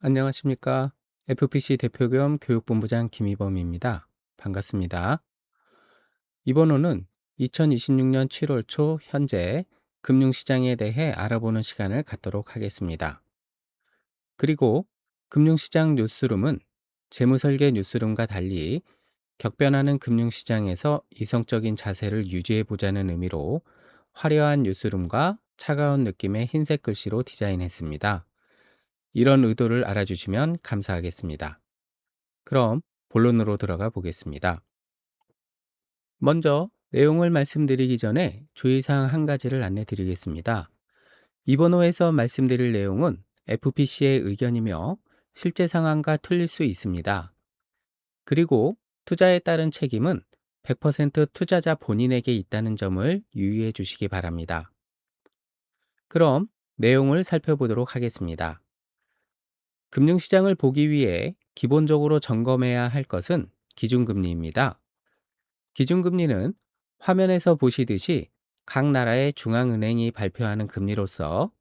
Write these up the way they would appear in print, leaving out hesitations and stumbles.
안녕하십니까. FPC 대표 겸 교육본부장 김희범입니다. 반갑습니다. 이번 호는 2026년 7월 초 현재 금융시장에 대해 알아보는 시간을 갖도록 하겠습니다. 그리고 금융시장 뉴스룸은 재무설계 뉴스룸과 달리 격변하는 금융시장에서 이성적인 자세를 유지해 보자는 의미로 화려한 뉴스룸과 차가운 느낌의 흰색 글씨로 디자인했습니다. 이런 의도를 알아주시면 감사하겠습니다. 그럼 본론으로 들어가 보겠습니다. 먼저 내용을 말씀드리기 전에 주의사항 한 가지를 안내 드리겠습니다. 이번 호에서 말씀드릴 내용은 FPC의 의견이며 실제 상황과 틀릴 수 있습니다. 그리고 투자에 따른 책임은 100% 투자자 본인에게 있다는 점을 유의해 주시기 바랍니다. 그럼 내용을 살펴보도록 하겠습니다. 금융시장을 보기 위해 기본적으로 점검해야 할 것은 기준금리입니다. 기준금리는 화면에서 보시듯이 각 나라의 중앙은행이 발표하는 금리로서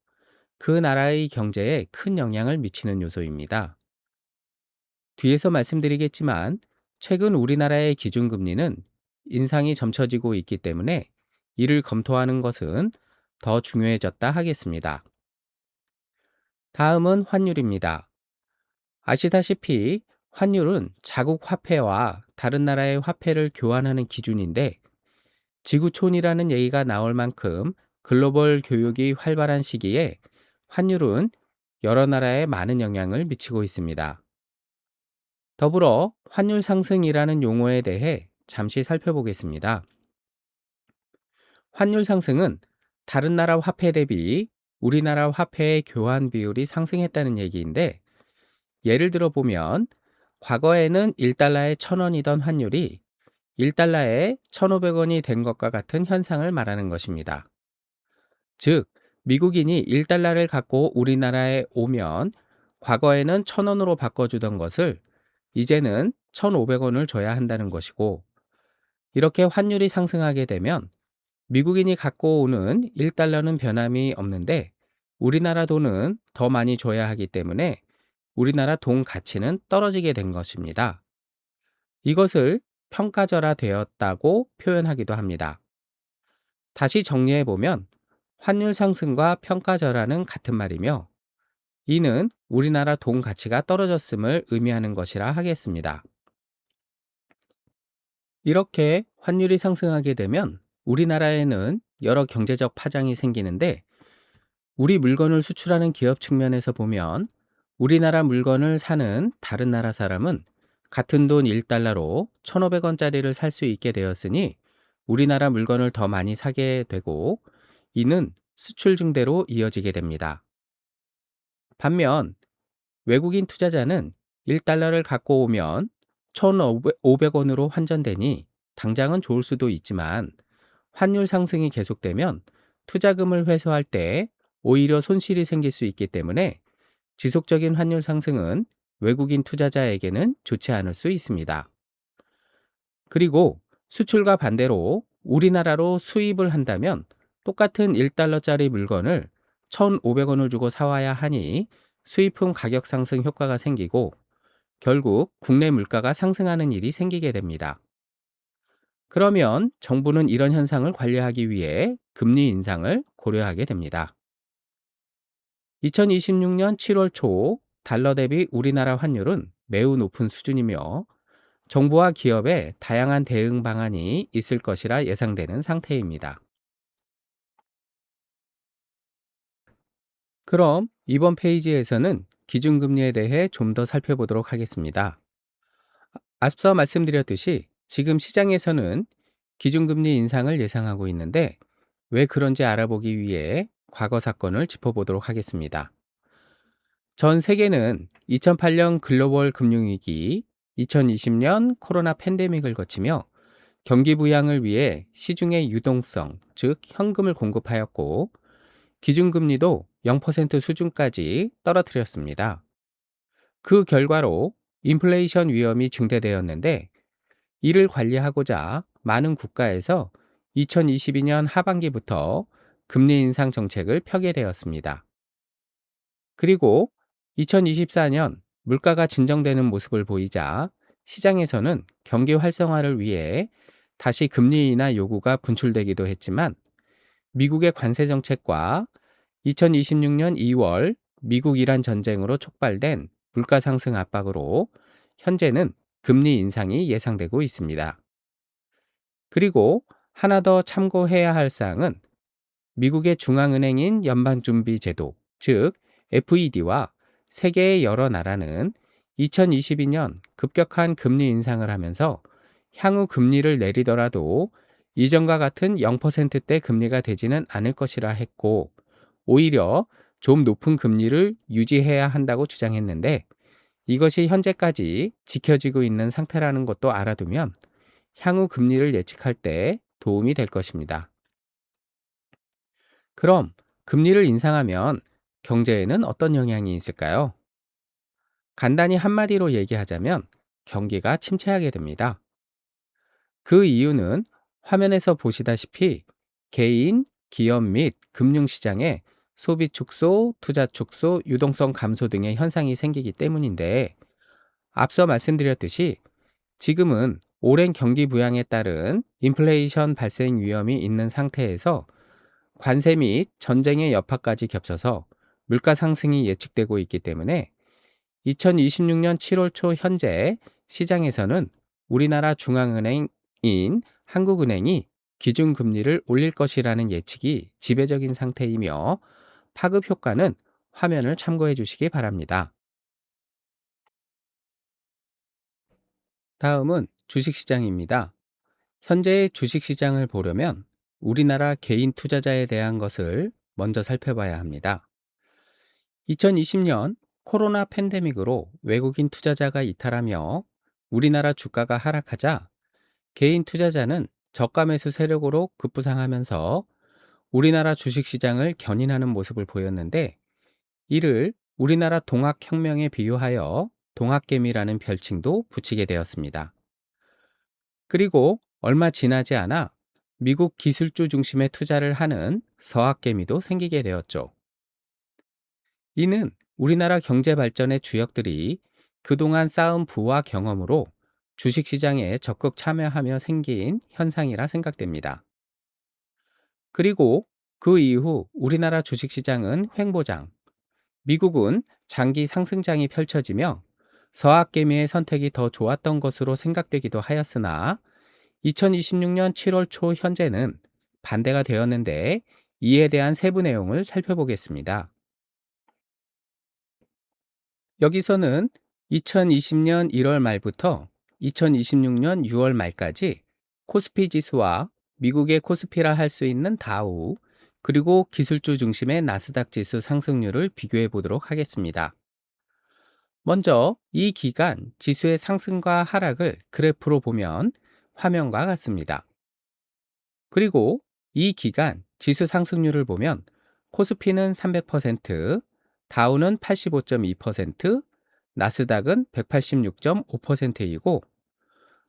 그 나라의 경제에 큰 영향을 미치는 요소입니다. 뒤에서 말씀드리겠지만 최근 우리나라의 기준금리는 인상이 점쳐지고 있기 때문에 이를 검토하는 것은 더 중요해졌다 하겠습니다. 다음은 환율입니다. 아시다시피 환율은 자국 화폐와 다른 나라의 화폐를 교환하는 기준인데 지구촌이라는 얘기가 나올 만큼 글로벌 교육이 활발한 시기에 환율은 여러 나라에 많은 영향을 미치고 있습니다. 더불어 환율 상승이라는 용어에 대해 잠시 살펴보겠습니다. 환율 상승은 다른 나라 화폐 대비 우리나라 화폐의 교환 비율이 상승했다는 얘기인데 예를 들어 보면 과거에는 1달러에 1,000원이던 환율이 1달러에 1,500원이 된 것과 같은 현상을 말하는 것입니다. 즉, 미국인이 1달러를 갖고 우리나라에 오면 과거에는 1,000원으로 바꿔주던 것을 이제는 1,500원을 줘야 한다는 것이고, 이렇게 환율이 상승하게 되면 미국인이 갖고 오는 1달러는 변함이 없는데 우리나라 돈은 더 많이 줘야 하기 때문에 우리나라 돈 가치는 떨어지게 된 것입니다. 이것을 평가절하 되었다고 표현하기도 합니다. 다시 정리해 보면 환율 상승과 평가절하는 같은 말이며 이는 우리나라 돈 가치가 떨어졌음을 의미하는 것이라 하겠습니다. 이렇게 환율이 상승하게 되면 우리나라에는 여러 경제적 파장이 생기는데 우리 물건을 수출하는 기업 측면에서 보면 우리나라 물건을 사는 다른 나라 사람은 같은 돈 1달러로 1,500원짜리를 살 수 있게 되었으니 우리나라 물건을 더 많이 사게 되고 이는 수출 증대로 이어지게 됩니다. 반면 외국인 투자자는 1달러를 갖고 오면 1,500원으로 환전되니 당장은 좋을 수도 있지만 환율 상승이 계속되면 투자금을 회수할 때 오히려 손실이 생길 수 있기 때문에 지속적인 환율 상승은 외국인 투자자에게는 좋지 않을 수 있습니다. 그리고 수출과 반대로 우리나라로 수입을 한다면 똑같은 1달러짜리 물건을 1,500원을 주고 사와야 하니 수입품 가격 상승 효과가 생기고 결국 국내 물가가 상승하는 일이 생기게 됩니다. 그러면 정부는 이런 현상을 관리하기 위해 금리 인상을 고려하게 됩니다. 2026년 7월 초 달러 대비 우리나라 환율은 매우 높은 수준이며 정부와 기업의 다양한 대응 방안이 있을 것이라 예상되는 상태입니다. 그럼 이번 페이지에서는 기준금리에 대해 좀 더 살펴보도록 하겠습니다. 앞서 말씀드렸듯이 지금 시장에서는 기준금리 인상을 예상하고 있는데 왜 그런지 알아보기 위해 과거 사건을 짚어보도록 하겠습니다. 전 세계는 2008년 글로벌 금융위기, 2020년 코로나 팬데믹을 거치며 경기 부양을 위해 시중의 유동성, 즉 현금을 공급하였고 기준금리도 0% 수준까지 떨어뜨렸습니다. 그 결과로 인플레이션 위험이 증대되었는데 이를 관리하고자 많은 국가에서 2022년 하반기부터 금리 인상 정책을 펴게 되었습니다. 그리고 2024년 물가가 진정되는 모습을 보이자 시장에서는 경기 활성화를 위해 다시 금리 인하 요구가 분출되기도 했지만, 미국의 관세 정책과 2026년 2월 미국 이란 전쟁으로 촉발된 물가 상승 압박으로 현재는 금리 인상이 예상되고 있습니다. 그리고 하나 더 참고해야 할 사항은, 미국의 중앙은행인 연방준비제도, 즉 FED와 세계의 여러 나라는 2022년 급격한 금리 인상을 하면서 향후 금리를 내리더라도 이전과 같은 0%대 금리가 되지는 않을 것이라 했고, 오히려 좀 높은 금리를 유지해야 한다고 주장했는데, 이것이 현재까지 지켜지고 있는 상태라는 것도 알아두면 향후 금리를 예측할 때 도움이 될 것입니다. 그럼 금리를 인상하면 경제에는 어떤 영향이 있을까요? 간단히 한마디로 얘기하자면 경기가 침체하게 됩니다. 그 이유는 화면에서 보시다시피 개인, 기업 및 금융시장에 소비 축소, 투자 축소, 유동성 감소 등의 현상이 생기기 때문인데, 앞서 말씀드렸듯이 지금은 오랜 경기 부양에 따른 인플레이션 발생 위험이 있는 상태에서 관세 및 전쟁의 여파까지 겹쳐서 물가 상승이 예측되고 있기 때문에 2026년 7월 초 현재 시장에서는 우리나라 중앙은행인 한국은행이 기준금리를 올릴 것이라는 예측이 지배적인 상태이며, 파급 효과는 화면을 참고해 주시기 바랍니다. 다음은 주식시장입니다. 현재의 주식시장을 보려면 우리나라 개인 투자자에 대한 것을 먼저 살펴봐야 합니다. 2020년 코로나 팬데믹으로 외국인 투자자가 이탈하며 우리나라 주가가 하락하자 개인 투자자는 저가 매수 세력으로 급부상하면서 우리나라 주식시장을 견인하는 모습을 보였는데, 이를 우리나라 동학혁명에 비유하여 동학개미라는 별칭도 붙이게 되었습니다. 그리고 얼마 지나지 않아 미국 기술주 중심의 투자를 하는 서학개미도 생기게 되었죠. 이는 우리나라 경제 발전의 주역들이 그동안 쌓은 부와 경험으로 주식시장에 적극 참여하며 생긴 현상이라 생각됩니다. 그리고 그 이후 우리나라 주식시장은 횡보장, 미국은 장기 상승장이 펼쳐지며 서학개미의 선택이 더 좋았던 것으로 생각되기도 하였으나, 2026년 7월 초 현재는 반대가 되었는데, 이에 대한 세부 내용을 살펴보겠습니다. 여기서는 2020년 1월 말부터 2026년 6월 말까지 코스피 지수와 미국의 코스피라 할 수 있는 다우, 그리고 기술주 중심의 나스닥 지수 상승률을 비교해 보도록 하겠습니다. 먼저 이 기간 지수의 상승과 하락을 그래프로 보면 화면과 같습니다. 그리고 이 기간 지수 상승률을 보면 코스피는 300%, 다우는 85.2%, 나스닥은 186.5%이고,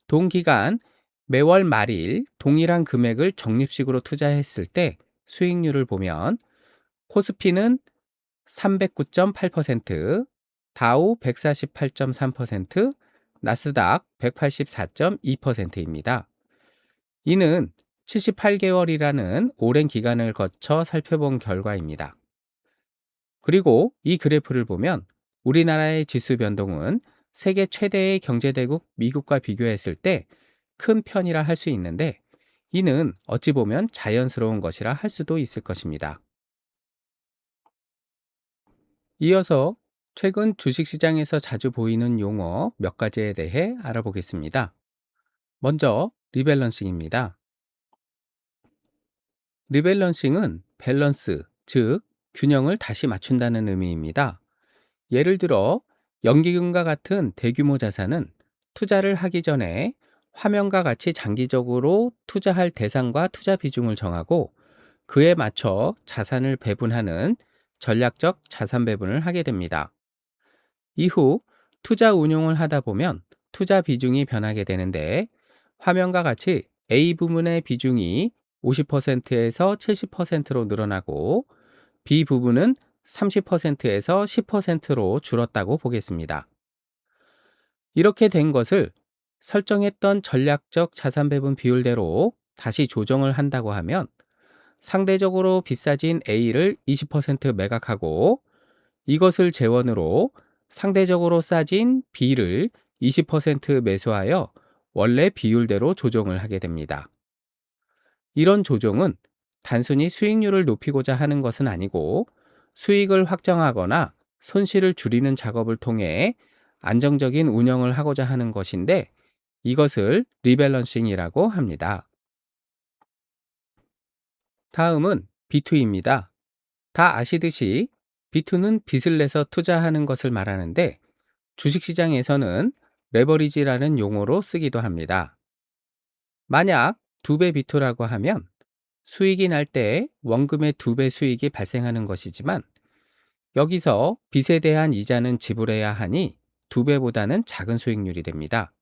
동기간 매월 말일 동일한 금액을 적립식으로 투자했을 때 수익률을 보면 코스피는 309.8%, 다우 148.3%, 나스닥 184.2%입니다. 이는 78개월이라는 오랜 기간을 거쳐 살펴본 결과입니다. 그리고 이 그래프를 보면 우리나라의 지수 변동은 세계 최대의 경제대국 미국과 비교했을 때 큰 편이라 할 수 있는데, 이는 어찌 보면 자연스러운 것이라 할 수도 있을 것입니다. 이어서 최근 주식시장에서 자주 보이는 용어 몇 가지에 대해 알아보겠습니다. 먼저 리밸런싱입니다. 리밸런싱은 밸런스, 즉 균형을 다시 맞춘다는 의미입니다. 예를 들어 연기금과 같은 대규모 자산은 투자를 하기 전에 화면과 같이 장기적으로 투자할 대상과 투자 비중을 정하고 그에 맞춰 자산을 배분하는 전략적 자산 배분을 하게 됩니다. 이후 투자 운용을 하다 보면 투자 비중이 변하게 되는데, 화면과 같이 A 부문의 비중이 50%에서 70%로 늘어나고 B 부분은 30%에서 10%로 줄었다고 보겠습니다. 이렇게 된 것을 설정했던 전략적 자산 배분 비율대로 다시 조정을 한다고 하면 상대적으로 비싸진 A를 20% 매각하고 이것을 재원으로 상대적으로 싸진 B를 20% 매수하여 원래 비율대로 조정을 하게 됩니다. 이런 조정은 단순히 수익률을 높이고자 하는 것은 아니고 수익을 확정하거나 손실을 줄이는 작업을 통해 안정적인 운영을 하고자 하는 것인데 이것을 리밸런싱이라고 합니다. 다음은 B2입니다. 다 아시듯이 B2는 빚을 내서 투자하는 것을 말하는데 주식시장에서는 레버리지라는 용어로 쓰기도 합니다. 만약 2배 B2라고 하면 수익이 날 때 원금의 2배 수익이 발생하는 것이지만 여기서 빚에 대한 이자는 지불해야 하니 2배보다는 작은 수익률이 됩니다.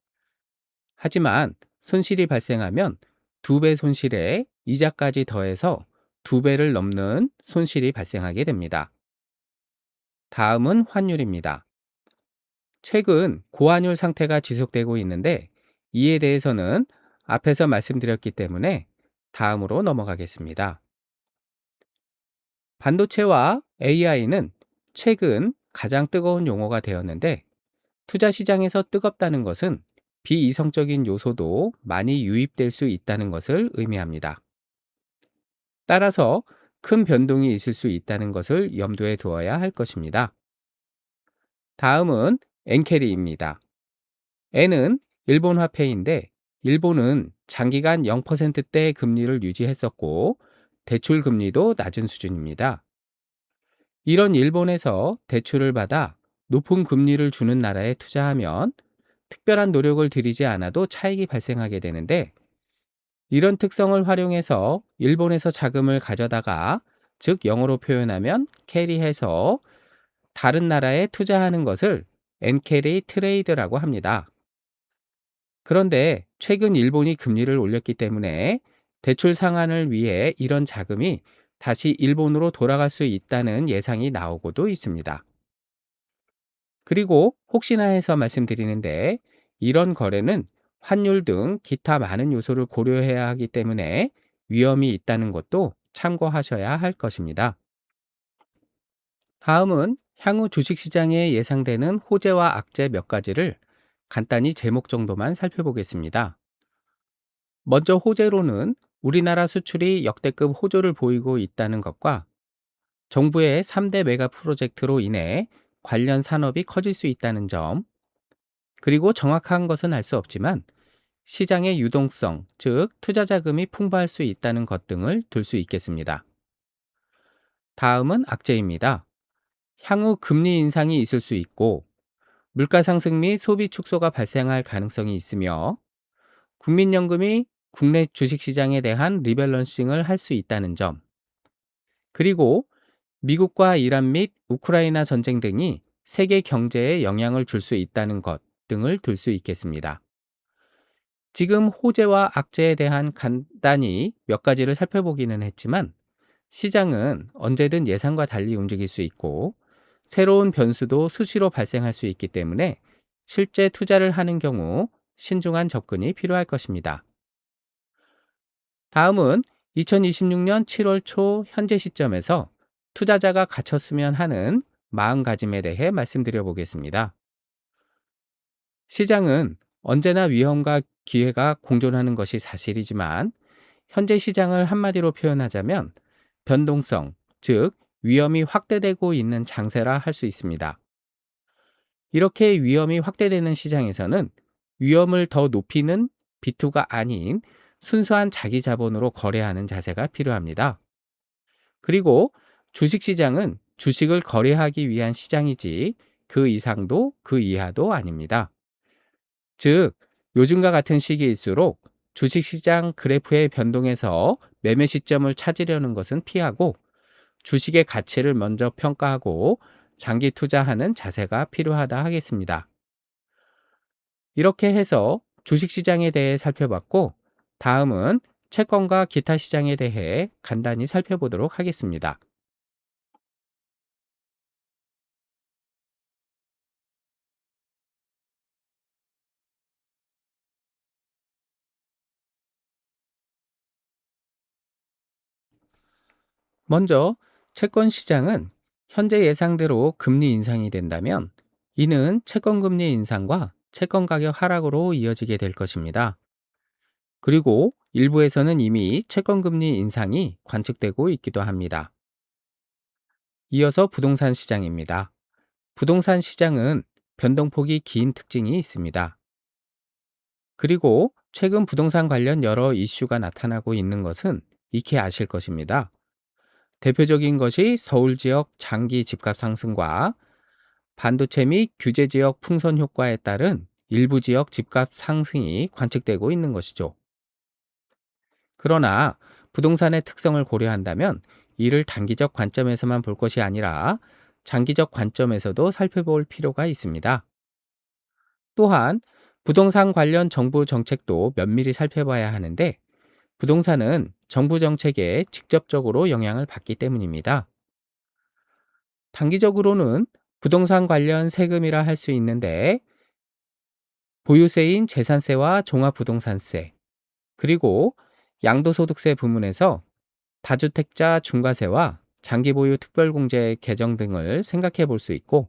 하지만 손실이 발생하면 2배 손실에 이자까지 더해서 2배를 넘는 손실이 발생하게 됩니다. 다음은 환율입니다. 최근 고환율 상태가 지속되고 있는데 이에 대해서는 앞에서 말씀드렸기 때문에 다음으로 넘어가겠습니다. 반도체와 AI는 최근 가장 뜨거운 용어가 되었는데 투자 시장에서 뜨겁다는 것은 비이성적인 요소도 많이 유입될 수 있다는 것을 의미합니다. 따라서 큰 변동이 있을 수 있다는 것을 염두에 두어야 할 것입니다. 다음은 엔캐리입니다. 엔은 일본 화폐인데 일본은 장기간 0%대 금리를 유지했었고 대출 금리도 낮은 수준입니다. 이런 일본에서 대출을 받아 높은 금리를 주는 나라에 투자하면 특별한 노력을 들이지 않아도 차익이 발생하게 되는데 이런 특성을 활용해서 일본에서 자금을 가져다가 즉 영어로 표현하면 캐리해서 다른 나라에 투자하는 것을 엔캐리 트레이드라고 합니다. 그런데 최근 일본이 금리를 올렸기 때문에 대출 상환을 위해 이런 자금이 다시 일본으로 돌아갈 수 있다는 예상이 나오고도 있습니다. 그리고 혹시나 해서 말씀드리는데 이런 거래는 환율 등 기타 많은 요소를 고려해야 하기 때문에 위험이 있다는 것도 참고하셔야 할 것입니다. 다음은 향후 주식시장에 예상되는 호재와 악재 몇 가지를 간단히 제목 정도만 살펴보겠습니다. 먼저 호재로는 우리나라 수출이 역대급 호조를 보이고 있다는 것과 정부의 3대 메가 프로젝트로 인해 관련 산업이 커질 수 있다는 점, 그리고 정확한 것은 알 수 없지만 시장의 유동성, 즉 투자 자금이 풍부할 수 있다는 것 등을 들 수 있겠습니다. 다음은 악재입니다. 향후 금리 인상이 있을 수 있고 물가 상승 및 소비 축소가 발생할 가능성이 있으며 국민연금이 국내 주식시장에 대한 리밸런싱을 할 수 있다는 점, 그리고 미국과 이란 및 우크라이나 전쟁 등이 세계 경제에 영향을 줄 수 있다는 것 등을 들 수 있겠습니다. 지금 호재와 악재에 대한 간단히 몇 가지를 살펴보기는 했지만 시장은 언제든 예상과 달리 움직일 수 있고 새로운 변수도 수시로 발생할 수 있기 때문에 실제 투자를 하는 경우 신중한 접근이 필요할 것입니다. 다음은 2026년 7월 초 현재 시점에서 투자자가 갖췄으면 하는 마음가짐에 대해 말씀드려 보겠습니다. 시장은 언제나 위험과 기회가 공존하는 것이 사실이지만 현재 시장을 한마디로 표현하자면 변동성, 즉 위험이 확대되고 있는 장세라 할 수 있습니다. 이렇게 위험이 확대되는 시장에서는 위험을 더 높이는 B2가 아닌 순수한 자기 자본으로 거래하는 자세가 필요합니다. 그리고 주식시장은 주식을 거래하기 위한 시장이지 그 이상도 그 이하도 아닙니다. 즉, 요즘과 같은 시기일수록 주식시장 그래프의 변동에서 매매 시점을 찾으려는 것은 피하고 주식의 가치를 먼저 평가하고 장기 투자하는 자세가 필요하다 하겠습니다. 이렇게 해서 주식시장에 대해 살펴봤고 다음은 채권과 기타 시장에 대해 간단히 살펴보도록 하겠습니다. 먼저 채권 시장은 현재 예상대로 금리 인상이 된다면 이는 채권 금리 인상과 채권 가격 하락으로 이어지게 될 것입니다. 그리고 일부에서는 이미 채권 금리 인상이 관측되고 있기도 합니다. 이어서 부동산 시장입니다. 부동산 시장은 변동폭이 긴 특징이 있습니다. 그리고 최근 부동산 관련 여러 이슈가 나타나고 있는 것은 익히 아실 것입니다. 대표적인 것이 서울 지역 장기 집값 상승과 반도체 및 규제 지역 풍선 효과에 따른 일부 지역 집값 상승이 관측되고 있는 것이죠. 그러나 부동산의 특성을 고려한다면 이를 단기적 관점에서만 볼 것이 아니라 장기적 관점에서도 살펴볼 필요가 있습니다. 또한 부동산 관련 정부 정책도 면밀히 살펴봐야 하는데 부동산은 정부 정책에 직접적으로 영향을 받기 때문입니다. 단기적으로는 부동산 관련 세금이라 할 수 있는데 보유세인 재산세와 종합부동산세, 그리고 양도소득세 부문에서 다주택자 중과세와 장기보유 특별공제 개정 등을 생각해 볼 수 있고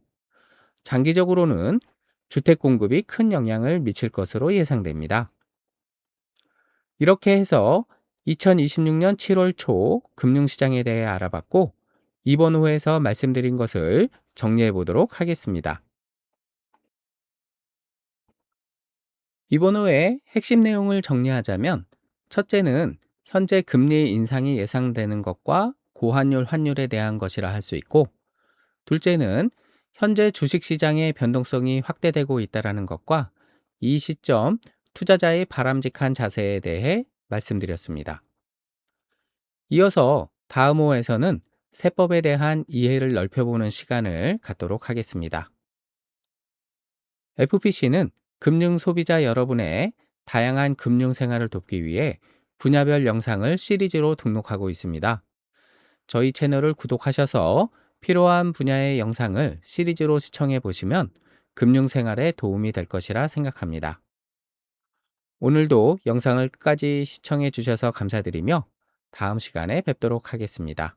장기적으로는 주택 공급이 큰 영향을 미칠 것으로 예상됩니다. 이렇게 해서 2026년 7월 초 금융시장에 대해 알아봤고 이번 호에서 말씀드린 것을 정리해 보도록 하겠습니다. 이번 호의 핵심 내용을 정리하자면 첫째는 현재 금리 인상이 예상되는 것과 고환율 환율에 대한 것이라 할 수 있고 둘째는 현재 주식시장의 변동성이 확대되고 있다는 것과 이 시점 투자자의 바람직한 자세에 대해 말씀드렸습니다. 이어서 다음 호에서는 세법에 대한 이해를 넓혀보는 시간을 갖도록 하겠습니다. FPC는 금융 소비자 여러분의 다양한 금융 생활을 돕기 위해 분야별 영상을 시리즈로 등록하고 있습니다. 저희 채널을 구독하셔서 필요한 분야의 영상을 시리즈로 시청해 보시면 금융 생활에 도움이 될 것이라 생각합니다. 오늘도 영상을 끝까지 시청해 주셔서 감사드리며 다음 시간에 뵙도록 하겠습니다.